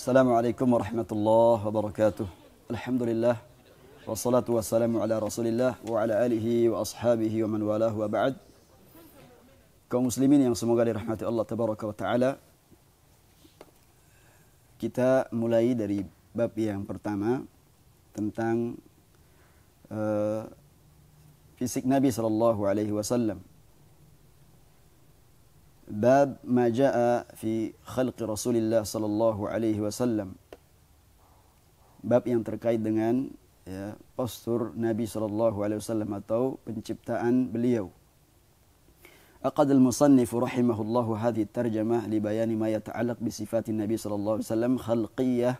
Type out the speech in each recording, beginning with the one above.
Assalamualaikum warahmatullahi wabarakatuh. Alhamdulillah wassalatu wassalamu ala Rasulillah wa ala alihi wa ashabihi wa man walahu wa ba'd. Kaum muslimin yang semoga dirahmati Allah tabaraka wa taala. Kita mulai dari bab yang pertama tentang fisik Nabi sallallahu alaihi wasallam. Bab ma jaa fi khalqi Rasulillah sallallahu alaihi wasallam. Bab yang terkait dengan postur Nabi sallallahu alaihi wasallam atau penciptaan beliau. Aqad al-musannif rahimahullahu hadhihi at-tarjamah li bayani ma yata'allaq bi sifatin Nabi sallallahu alaihi wasallam khalqiyyah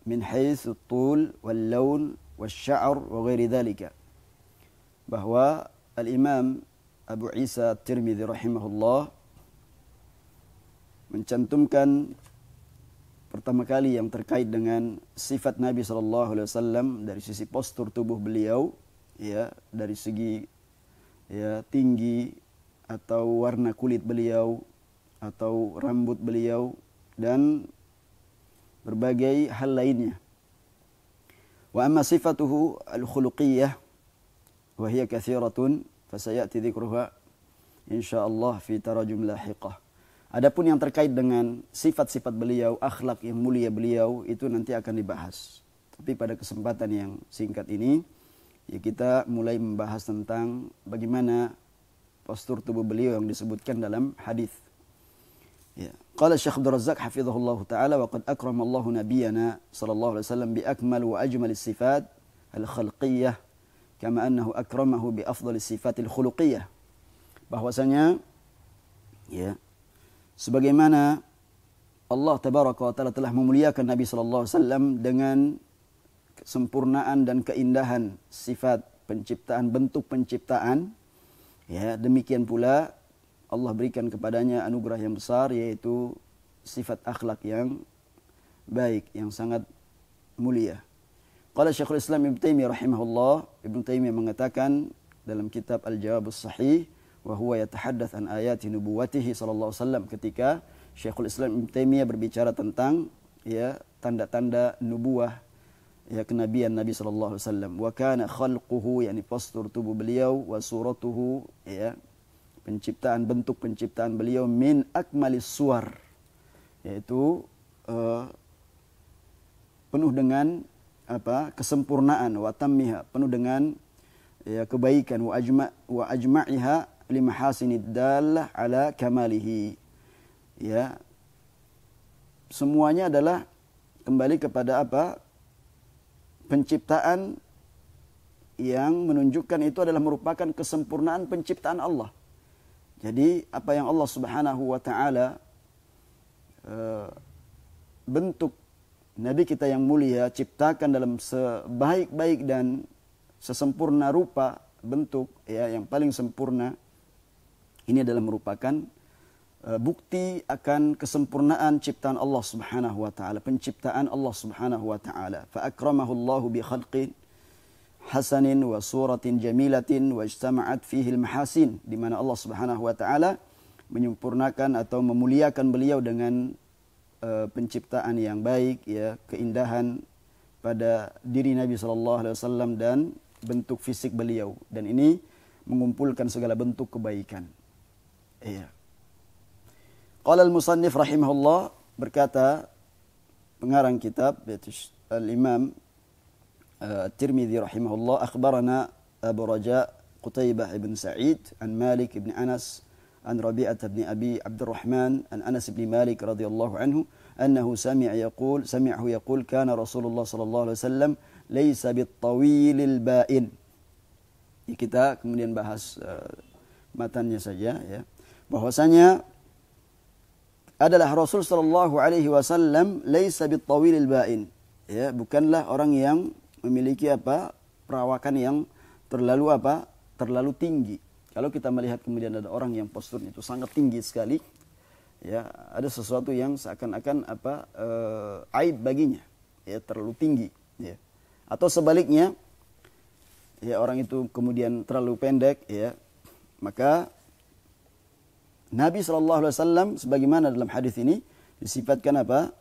min haythu at-tul wal-lawn wash-sha'r wa ghairi dhalika. Bahwa al-Imam Abu Isa At-Tirmidzi rahimahullah mencantumkan pertama kali yang terkait dengan sifat Nabi sallallahu alaihi wasallam dari sisi postur tubuh beliau, dari segi tinggi atau warna kulit beliau atau rambut beliau dan berbagai hal lainnya. Wa amma sifatuhu al-khuluqiyyah wa hiya katsiratun fasayati dzikruha insyaallah fi tarajum lahiqah. Adapun yang terkait dengan sifat-sifat beliau, akhlak yang mulia beliau itu nanti akan dibahas. Tapi pada kesempatan yang singkat ini kita mulai membahas tentang bagaimana postur tubuh beliau yang disebutkan dalam hadis. Qala Syekh Abdul Razzaq hafizahullah taala wa qad akrama Allahu nabiyyana sallallahu alaihi wasallam bi akmal wa ajmal as-sifat al-khalqiyyah kama annahu akramahu bi afdhalis sifatil khuluqiyyah. Bahwasanya sebagaimana Allah tabaraka wa taala telah memuliakan Nabi sallallahu alaihi wasallam dengan kesempurnaan dan keindahan sifat penciptaan, bentuk penciptaan, demikian pula Allah berikan kepadanya anugerah yang besar, yaitu sifat akhlak yang baik, yang sangat mulia. Qala Syekhul Islam Ibnu Taimiyah rahimahullah, Ibnu Taimiyah mengatakan dalam kitab Al-Jawab As-Sahih, wa huwa yatahaddath an ayati nubuwwatihi sallallahu alaihi wasallam, ketika Syekhul Islam Ibnu Taimiyah berbicara tentang tanda-tanda nubuwah, kenabian Nabi sallallahu alaihi wasallam. Wa kana khalquhu, yakni postur tubuh beliau, wa suratuhu, penciptaan, bentuk penciptaan beliau, min akmalis suwar, yaitu penuh dengan kesempurnaan, wa tammiha, penuh dengan kebaikan, wa ajma'iha limahasinid dallah ala kamalihi. Semuanya adalah kembali kepada penciptaan yang menunjukkan itu adalah merupakan kesempurnaan penciptaan Allah. Jadi apa yang Allah Subhanahu wa taala bentuk Nabi kita yang mulia ciptakan dalam sebaik-baik dan sesempurna rupa bentuk, yang paling sempurna, ini adalah merupakan bukti akan kesempurnaan ciptaan Allah Subhanahu wa taala, penciptaan Allah Subhanahu wa taala. Fa akramahu Allahu bi khalqin hasanin wa suratin jamilatin wa ijtama'at fihi al-mahasin, di mana Allah Subhanahu wa taala menyempurnakan atau memuliakan beliau dengan penciptaan yang baik, keindahan pada diri Nabi sallallahu alaihi wasallam dan bentuk fisik beliau, dan ini mengumpulkan segala bentuk kebaikan. Qala al-musannif rahimahullah, berkata pengarang kitab yaitu al-Imam At-Tirmidzi rahimahullah, akhbarana Abu Raja Qutaibah ibn Sa'id an Malik ibn Anas an Rabi'ah ibn Abi Abdurrahman an Anas ibn Malik radhiyallahu anhu annahu sami'ahu yaqul kana Rasulullah sallallahu alaihi wasallam laysa bit-tawilil ba'in. Kita kemudian bahas matannya saja, bahwasanya adalah Rasul sallallahu alaihi wasallam laysa bit-tawilil ba'in, bukanlah orang yang memiliki perawakan yang terlalu tinggi. Kalau kita melihat kemudian ada orang yang posturnya itu sangat tinggi sekali, ada sesuatu yang seakan-akan aib baginya, terlalu tinggi, atau sebaliknya, orang itu kemudian terlalu pendek, maka Nabi SAW sebagaimana dalam hadis ini Disifatkan apa?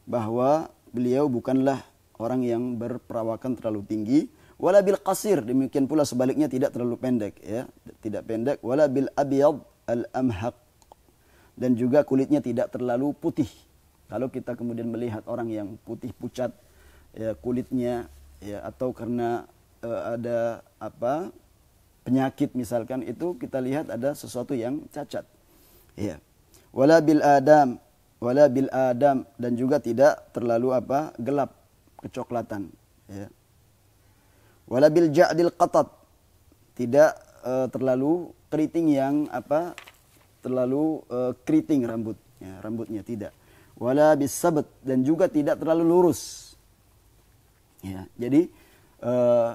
Bahwa beliau bukanlah orang yang berperawakan terlalu tinggi, wala bil qasir, demikian pula sebaliknya tidak terlalu pendek, ya, tidak pendek, wala bil abyad al amhaq, dan juga kulitnya tidak terlalu putih. Kalau kita kemudian melihat orang yang putih pucat, ya, kulitnya, ya, atau karena ada apa penyakit misalkan, itu kita lihat ada sesuatu yang cacat, ya. Wala bil adam, dan juga tidak terlalu apa gelap kecoklatan, ya. Wala bil ja'dil qatat, tidak terlalu keriting yang apa terlalu keriting rambutnya tidak. Wala bis sabt, dan juga tidak terlalu lurus, ya. Jadi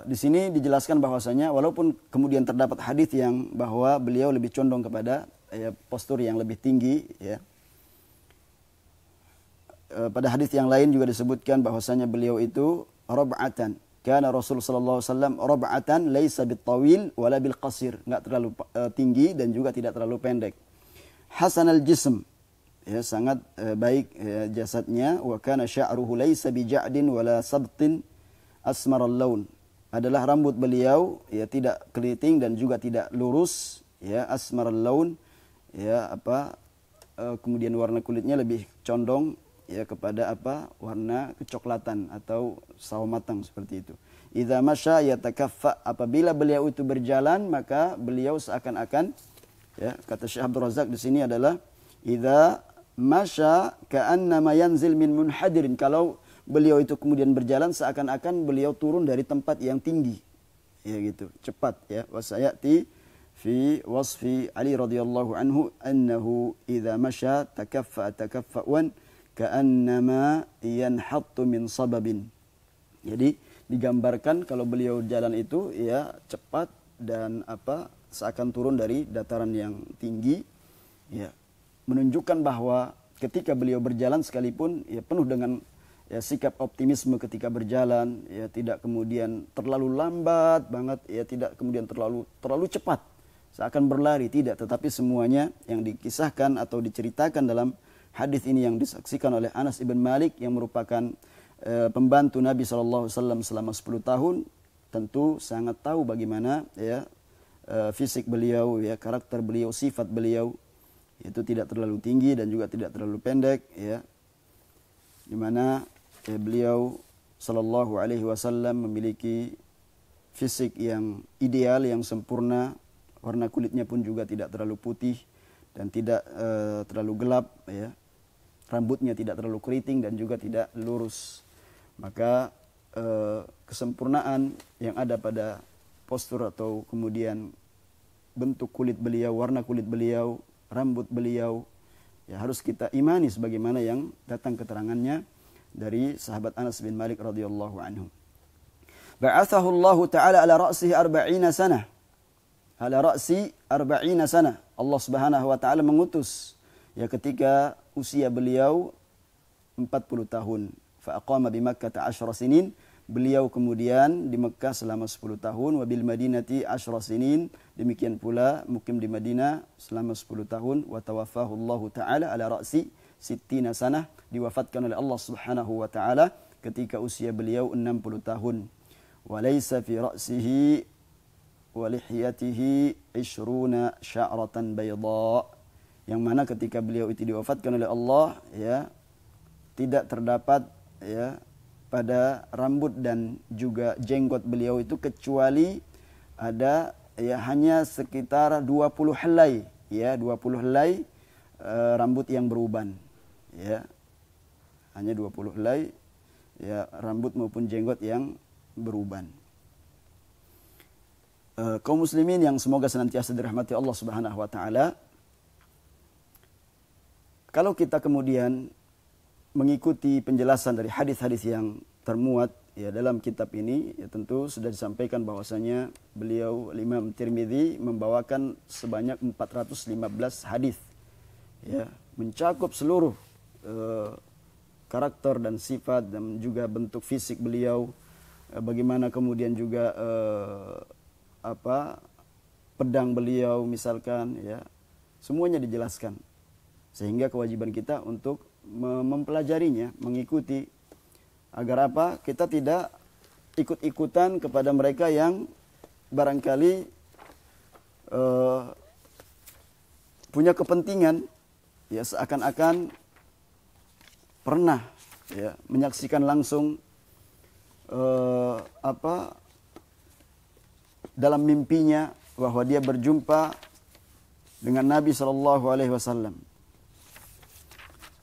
di sini dijelaskan bahwasanya walaupun kemudian terdapat hadis yang bahwa beliau lebih condong kepada postur yang lebih tinggi, ya. Pada hadis yang lain juga disebutkan bahwasanya beliau itu rab'atan. Kana Rasul sallallahu alaihi wasallam rab'atan laisa bitawil wala bil qasir, enggak terlalu tinggi dan juga tidak terlalu pendek. Hasanal jism, ya, sangat baik jasadnya. Wa kana sya'ruhu laisa bija'din wala sabtin asmaral laun, adalah rambut beliau, ya, tidak keriting dan juga tidak lurus, ya, asmaral laun, ya, apa kemudian warna kulitnya lebih condong, ya, kepada apa warna kecoklatan atau sawo matang seperti itu. Idza masya yatakaffa, apabila beliau itu berjalan maka beliau seakan-akan, ya, kata Syekh Abdul Razak di sini adalah idza masya ka'annama yanzil min munhadirin, kalau beliau itu kemudian berjalan seakan-akan beliau turun dari tempat yang tinggi, ya, gitu, cepat, ya. Wasayati fi wasfi Ali radhiyallahu anhu annahu idza masya takaffa'an ka'annama yanhattu min sababin. Jadi digambarkan kalau beliau jalan itu, ya, cepat dan apa seakan turun dari dataran yang tinggi, ya, menunjukkan bahwa ketika beliau berjalan sekalipun, ya, penuh dengan, ya, sikap optimisme ketika berjalan, ya, tidak kemudian terlalu lambat banget, ya, tidak kemudian terlalu cepat seakan berlari, tidak, tetapi semuanya yang dikisahkan atau diceritakan dalam hadis ini yang disaksikan oleh Anas ibn Malik yang merupakan pembantu Nabi SAW selama 10 tahun, tentu sangat tahu bagaimana, ya, fisik beliau, ya, karakter beliau, sifat beliau itu tidak terlalu tinggi dan juga tidak terlalu pendek, ya, di mana, ya, beliau sallallahu alaihi wasallam memiliki fisik yang ideal, yang sempurna, warna kulitnya pun juga tidak terlalu putih dan tidak terlalu gelap, ya. Rambutnya tidak terlalu keriting dan juga tidak lurus. Maka kesempurnaan yang ada pada postur atau kemudian bentuk kulit beliau, warna kulit beliau, rambut beliau, ya, harus kita imani sebagaimana yang datang keterangannya dari sahabat Anas bin Malik radhiyallahu anhu. Ba'athahu Allah Ta'ala ala ra'sihi 40 sanah. Ala ra'si 40 sanah. Allah Subhanahu wa taala mengutus, ya, ketika usia beliau 40 tahun. Fa aqama bi Makkah 10 sinin. Beliau kemudian di Mekah selama 10 tahun, wa bil Madinati 10 sinin, demikian pula mukim di Madinah selama 10 tahun, wa tawaffahu Allah Ta'ala ala ra'si 60 sanah, diwafatkan oleh Allah Subhanahu wa taala ketika usia beliau 60 tahun. Wa laysa fi ra'sihi wa lihiyatihi 20 sya'ratan bayda, yang mana ketika beliau itu diwafatkan oleh Allah, ya, tidak terdapat, ya, pada rambut dan juga jenggot beliau itu kecuali ada, ya, hanya sekitar 20 helai, ya, 20 helai rambut yang beruban, ya, hanya 20 helai, ya, rambut maupun jenggot yang beruban. Kaum muslimin yang semoga senantiasa dirahmati Allah Subhanahu wa taala, kalau kita kemudian mengikuti penjelasan dari hadis-hadis yang termuat, ya, dalam kitab ini, ya, tentu sudah disampaikan bahwasanya beliau Imam Tirmidzi membawakan sebanyak 415 hadis, ya, mencakup seluruh karakter dan sifat dan juga bentuk fisik beliau, bagaimana kemudian juga pedang beliau misalkan, ya, semuanya dijelaskan, sehingga kewajiban kita untuk mempelajarinya, mengikuti, agar apa? Kita tidak ikut-ikutan kepada mereka yang barangkali punya kepentingan, ya seakan-akan pernah ya menyaksikan langsung dalam mimpinya bahwa dia berjumpa dengan Nabi Shallallahu Alaihi Wasallam.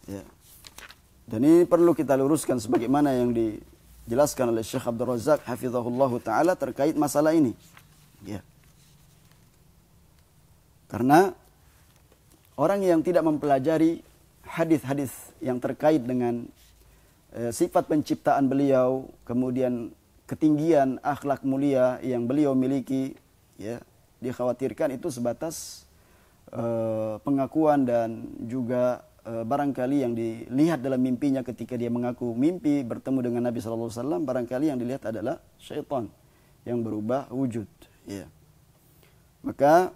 Ya. Dan ini perlu kita luruskan sebagaimana yang dijelaskan oleh Syekh Abdul Razak hafizahullahu taala terkait masalah ini. Ya. Karena orang yang tidak mempelajari hadis-hadis yang terkait dengan sifat penciptaan beliau, kemudian ketinggian akhlak mulia yang beliau miliki, ya, dikhawatirkan itu sebatas pengakuan dan juga barangkali yang dilihat dalam mimpinya ketika dia mengaku mimpi bertemu dengan Nabi sallallahu alaihi wasallam, barangkali yang dilihat adalah syaitan yang berubah wujud, ya. Maka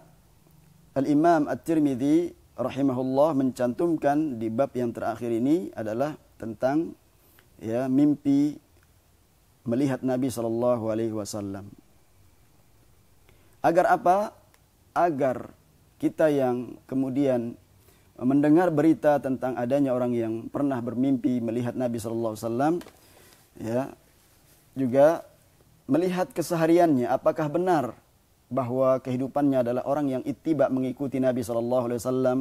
Al-Imam At-Tirmidzi rahimahullah mencantumkan di bab yang terakhir ini adalah tentang ya mimpi melihat Nabi sallallahu alaihi wasallam. Agar apa? Agar kita yang kemudian mendengar berita tentang adanya orang yang pernah bermimpi melihat Nabi sallallahu alaihi wasallam, ya, juga melihat kesehariannya apakah benar bahwa kehidupannya adalah orang yang ittiba mengikuti Nabi sallallahu alaihi wasallam,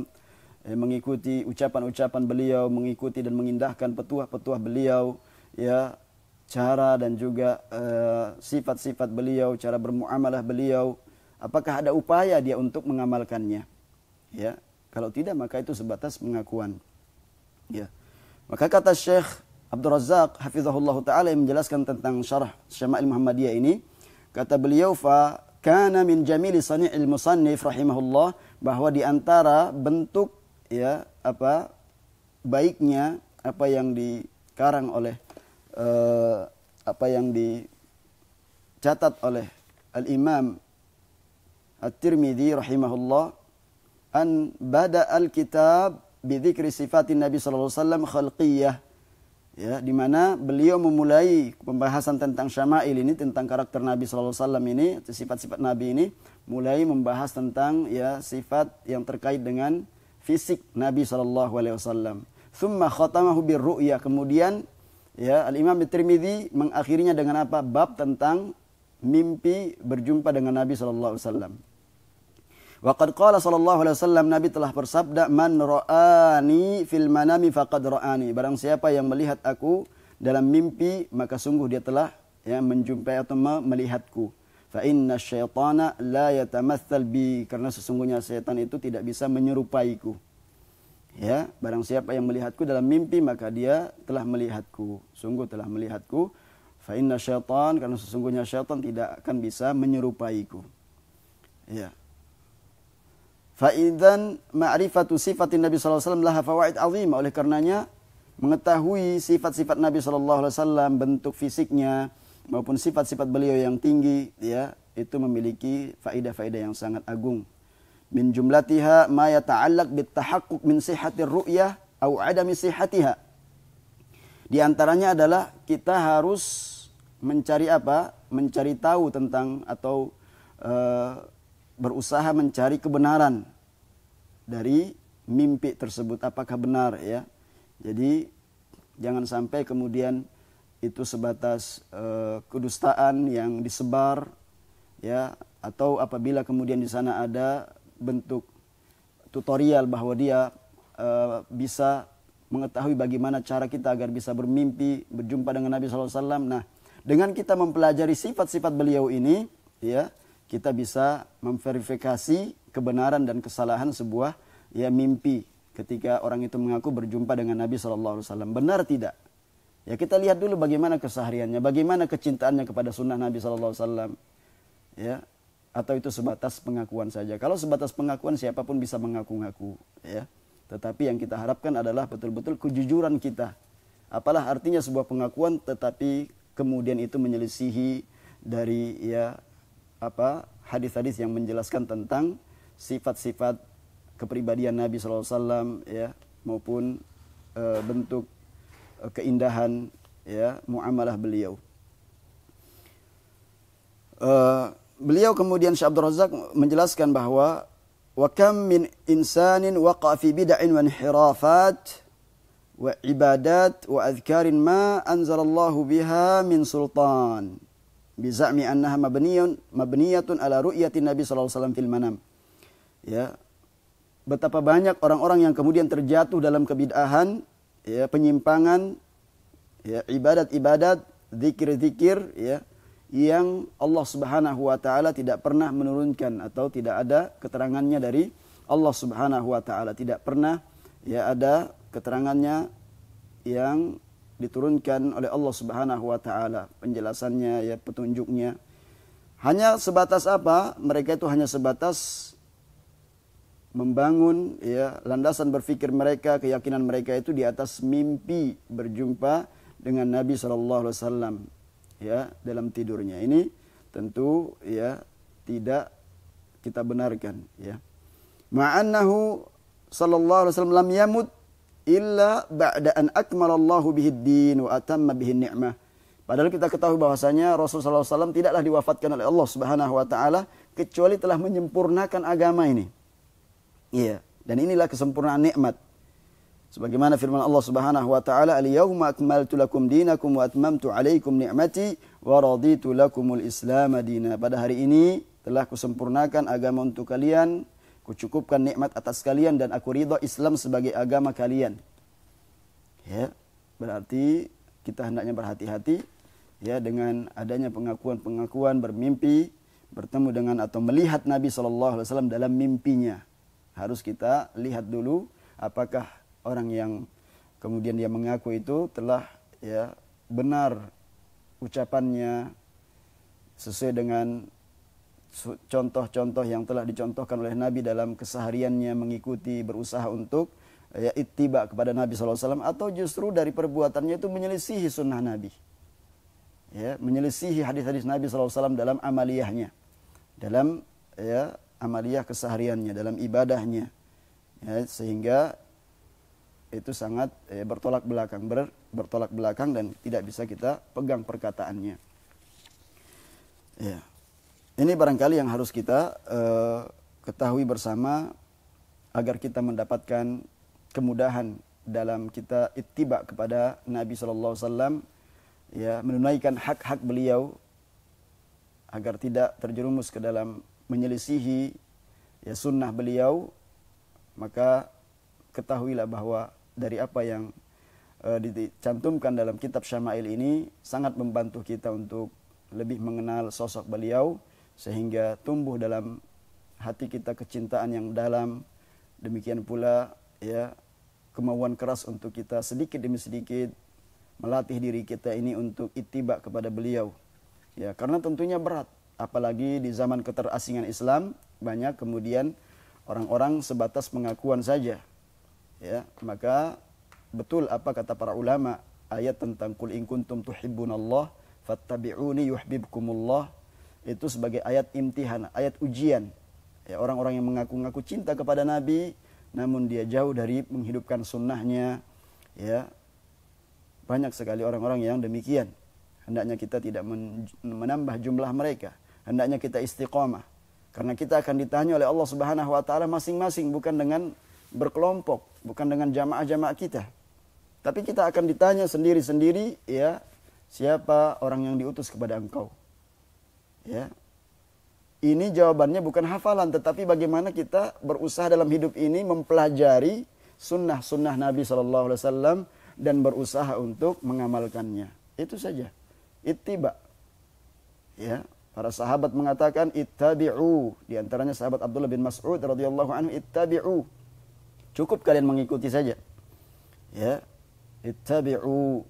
mengikuti ucapan-ucapan beliau, mengikuti dan mengindahkan petuah-petuah beliau, ya, cara dan juga sifat-sifat beliau, cara bermuamalah beliau, apakah ada upaya dia untuk mengamalkannya, ya. Kalau tidak maka itu sebatas pengakuan, ya. Maka kata Syekh Abdul Razak hafizahullah taala yang menjelaskan tentang syarah Syama'il Muhammadiyah ini, kata beliau, fa kana min jamili sani'il musannif rahimahullah, bahwa di antara bentuk ya apa baiknya apa yang dikarang oleh apa yang dicatat oleh Al-Imam At-Tirmidzi rahimahullah, an bada al-kitab bi dzikri sifatin Nabi sallallahu alaihi wasallam khalqiyah, ya, di mana beliau memulai pembahasan tentang syama'il ini, tentang karakter Nabi sallallahu alaihi wasallam ini, sifat-sifat Nabi ini, mulai membahas tentang ya sifat yang terkait dengan fisik Nabi sallallahu alaihi wasallam. Tsumma khatamahu birru'ya, kemudian ya Al-Imam At-Tirmidzi mengakhirinya dengan apa? Bab tentang mimpi berjumpa dengan Nabi sallallahu alaihi wasallam. Wa qad qala sallallahu alaihi wasallam, Nabi telah bersabda, man ra'ani fil manami faqad ra'ani, barang siapa yang melihat aku dalam mimpi maka sungguh dia telah ya menjumpai atau melihatku. Fa inna syaitana la yatamatsal bi, karena sesungguhnya setan itu tidak bisa menyerupaiku. Ya, barang siapa yang melihatku dalam mimpi maka dia telah melihatku, sungguh telah melihatku. Fa inna syaitan, karena sesungguhnya syaitan tidak akan bisa menyerupaiku. Ya. Fa idzan ma'rifatu sifatin Nabi sallallahu alaihi wasallam laha fawaid azimah, oleh karenanya mengetahui sifat-sifat Nabi sallallahu alaihi wasallam, bentuk fisiknya maupun sifat-sifat beliau yang tinggi, ya, itu memiliki faedah-faedah yang sangat agung. Min jumlatiha ma yata'allaq bit tahaqquq min sihhatir ru'yah au adami sihhatiha. Di antaranya adalah kita harus mencari apa? Mencari tahu tentang atau berusaha mencari kebenaran dari mimpi tersebut, apakah benar, ya. Jadi jangan sampai kemudian itu sebatas kedustaan yang disebar, ya, atau apabila kemudian di sana ada bentuk tutorial bahwa dia bisa mengetahui bagaimana cara kita agar bisa bermimpi berjumpa dengan Nabi sallallahu alaihi wasallam. Nah, dengan kita mempelajari sifat-sifat beliau ini, ya, kita bisa memverifikasi kebenaran dan kesalahan sebuah ya mimpi ketika orang itu mengaku berjumpa dengan Nabi sallallahu alaihi wasallam. Benar tidak? Ya, kita lihat dulu bagaimana kesehariannya, bagaimana kecintaannya kepada sunnah Nabi sallallahu alaihi wasallam. Ya, atau itu sebatas pengakuan saja. Kalau sebatas pengakuan siapapun bisa mengaku-ngaku, ya. Tetapi yang kita harapkan adalah betul-betul kejujuran kita. Apalah artinya sebuah pengakuan tetapi kemudian itu menyelisihi dari ya apa hadis-hadis yang menjelaskan tentang sifat-sifat kepribadian Nabi sallallahu alaihi wasallam, ya, maupun bentuk keindahan ya muamalah beliau. Beliau kemudian Syekh Abdul Razak menjelaskan bahwa wa kam min insanin waqa'a fi bid'in wa inhirafat wa ibadat wa adhkarin ma anzalallahu biha min sultan biza'mi annaha mabniyatun ala ru'yati Nabi sallallahu alaihi wasallam fil manam. Ya. Betapa banyak orang-orang yang kemudian terjatuh dalam kebid'ahan, ya, penyimpangan, ya, ibadat-ibadat, zikir-zikir, ya, yang Allah Subhanahu wa taala tidak pernah menurunkan atau tidak ada keterangannya dari Allah Subhanahu wa taala, tidak pernah ya ada keterangannya yang diturunkan oleh Allah Subhanahu wa taala, penjelasannya ya, petunjuknya. Hanya sebatas apa? Mereka itu hanya sebatas membangun ya landasan berpikir mereka, keyakinan mereka itu di atas mimpi berjumpa dengan Nabi sallallahu alaihi wasallam ya dalam tidurnya. Ini tentu ya tidak kita benarkan ya. Ma'annahu sallallahu alaihi wasallam lam yamut illa ba'da an akmalallahu bihi ad-din wa atamma bihi ni'mah. Padahal kita ketahui bahwasanya Rasulullah SAW tidaklah diwafatkan oleh Allah Subhanahu wa taala kecuali telah menyempurnakan agama ini. Iya, dan inilah kesempurnaan nikmat. Sebagaimana firman Allah Subhanahu wa taala, "Al-yauma akmaltu lakum dinakum wa atmamtu 'alaikum ni'mati wa raditu lakumul Islam madina." Pada hari ini telah kusempurnakan agama untuk kalian, kucukupkan nikmat atas kalian dan aku ridha Islam sebagai agama kalian. Ya, berarti kita hendaknya berhati-hati ya dengan adanya pengakuan-pengakuan bermimpi, bertemu dengan atau melihat Nabi sallallahu alaihi wasallam dalam mimpinya. Harus kita lihat dulu apakah orang yang kemudian dia mengaku itu telah ya benar ucapannya sesuai dengan contoh-contoh yang telah dicontohkan oleh Nabi dalam kesehariannya, mengikuti, berusaha untuk ya ittiba kepada Nabi SAW, atau justru dari perbuatannya itu menyelisihi sunnah Nabi, ya, menyelisihi hadis-hadis Nabi SAW dalam amaliyahnya, dalam ya amaliyah kesehariannya, dalam ibadahnya, ya, sehingga itu sangat bertolak belakang dan tidak bisa kita pegang perkataannya. Ya. Ini barangkali yang harus kita ketahui bersama agar kita mendapatkan kemudahan dalam kita ittiba kepada Nabi sallallahu alaihi wasallam, ya, menunaikan hak-hak beliau agar tidak terjerumus ke dalam menyelisihi ya sunnah beliau. Maka ketahuilah bahwa dari apa yang dicantumkan dalam kitab Syama'il ini sangat membantu kita untuk lebih mengenal sosok beliau, sehingga tumbuh dalam hati kita kecintaan yang dalam. Demikian pula ya kemauan keras untuk kita sedikit demi sedikit melatih diri kita ini untuk ittiba kepada beliau. Ya, karena tentunya berat, apalagi di zaman keterasingan Islam banyak kemudian orang-orang sebatas pengakuan saja. Ya, maka betul apa kata para ulama, ayat tentang qul in kuntum tuhibbunallah fattabi'uni yuhibbukumullah itu sebagai ayat imtihan, ayat ujian. Ya, orang-orang yang mengaku-ngaku cinta kepada Nabi namun dia jauh dari menghidupkan sunnahnya, ya, banyak sekali orang-orang yang demikian. Hendaknya kita tidak menambah jumlah mereka, hendaknya kita istiqamah, karena kita akan ditanya oleh Allah Subhanahu wa taala masing-masing, bukan dengan berkelompok, bukan dengan jamaah-jamaah kita, tapi kita akan ditanya sendiri-sendiri, ya, siapa orang yang diutus kepada engkau. Ya. Ini jawabannya bukan hafalan, tetapi bagaimana kita berusaha dalam hidup ini mempelajari sunnah-sunnah Nabi SAW dan berusaha untuk mengamalkannya. Itu saja. Ittiba. Ya, para sahabat mengatakan ittabi'u. Di antaranya sahabat Abdullah bin Mas'ud radhiyallahu anhu, ittabi'u. Cukup kalian mengikuti saja. Ya, ittabi'u,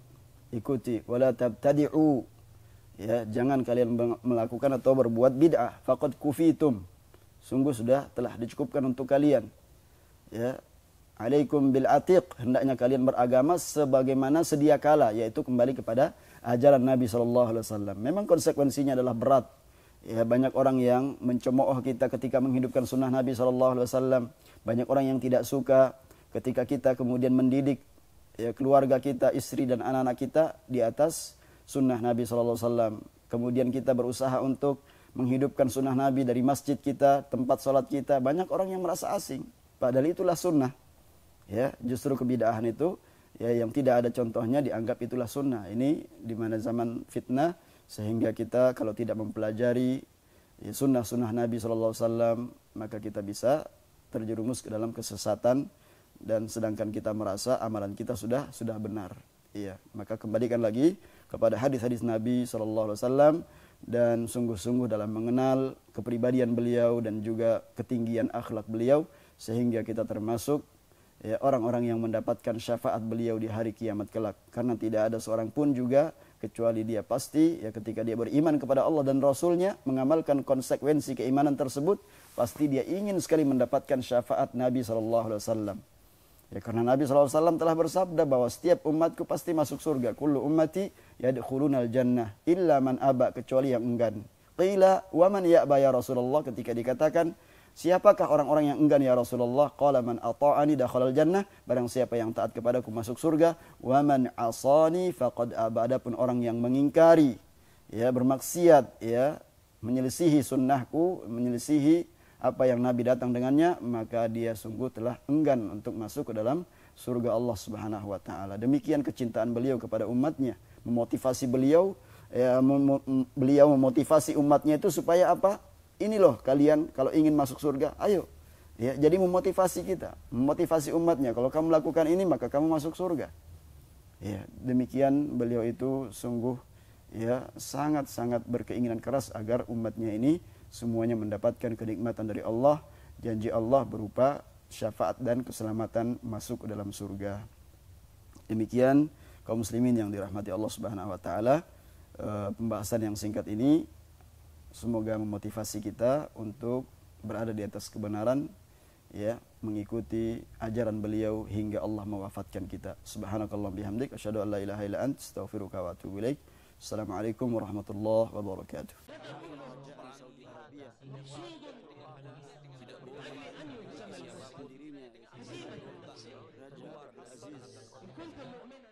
ikuti, wala tabtadi'u. Ya, jangan kalian melakukan atau berbuat bid'ah. Faqad kufitum, sungguh sudah telah dicukupkan untuk kalian. Ya, alaikum bil atiq, hendaknya kalian beragama sebagaimana sedia kala, yaitu kembali kepada ajaran Nabi sallallahu alaihi wasallam. Memang konsekuensinya adalah berat. Ya, banyak orang yang mencemooh kita ketika menghidupkan sunnah Nabi sallallahu alaihi wasallam. Banyak orang yang tidak suka ketika kita kemudian mendidik ya keluarga kita, istri dan anak-anak kita di atas sunnah Nabi SAW. Kemudian kita berusaha untuk menghidupkan sunnah Nabi dari masjid kita, tempat sholat kita. Banyak orang yang merasa asing, padahal itulah sunnah. Ya, justru kebidahan itu ya yang tidak ada contohnya dianggap itulah sunnah. Ini di mana zaman fitnah, sehingga kita kalau tidak mempelajari ya, sunnah-sunnah Nabi SAW, maka kita bisa terjerumus ke dalam kesesatan, dan sedangkan kita merasa amalan kita sudah benar. Iya, maka kembalikan lagi kepada hadis-hadis Nabi SAW dan sungguh-sungguh dalam mengenal kepribadian beliau dan juga ketinggian akhlak beliau, sehingga kita termasuk ya, orang-orang yang mendapatkan syafaat beliau di hari kiamat kelak. Karena tidak ada seorang pun juga kecuali dia pasti ya ketika dia beriman kepada Allah dan Rasulnya, mengamalkan konsekuensi keimanan tersebut, pasti dia ingin sekali mendapatkan syafaat Nabi SAW. Ya, karena Nabi SAW telah bersabda bahwa setiap umatku pasti masuk surga. Kullu ummati yadkhulunal jannah illa man aba, kecuali yang enggan. Qila wa man ya'ba ya Rasulullah, ketika dikatakan siapakah orang-orang yang enggan ya Rasulullah? Qala man ata'ani dakhalal jannah, barang siapa yang taat kepadaku masuk surga. Wa man asani faqad aba, adapun orang yang mengingkari ya, bermaksiat ya, menyelisihi sunnahku, menyelisihi apa yang Nabi datang dengannya, maka dia sungguh telah enggan untuk masuk ke dalam surga Allah Subhanahu wa taala. Demikian kecintaan beliau kepada umatnya, memotivasi beliau ya, beliau memotivasi umatnya itu supaya apa? Ini loh kalian kalau ingin masuk surga, ayo. Ya, jadi memotivasi kita, memotivasi umatnya, kalau kamu lakukan ini maka kamu masuk surga. Ya, demikian beliau itu sungguh ya sangat-sangat berkeinginan keras agar umatnya ini semuanya mendapatkan kenikmatan dari Allah, janji Allah berupa syafaat dan keselamatan masuk ke dalam surga. Demikian kaum muslimin yang dirahmati Allah Subhanahu wa taala, pembahasan yang singkat ini semoga memotivasi kita untuk berada di atas kebenaran ya, mengikuti ajaran beliau hingga Allah mewafatkan kita. Subhanakallah bihamdik asyhadu an la ilaha illa anta astaghfiruka wa atubu ilaik. Assalamualaikum warahmatullahi wabarakatuh. Tidak boleh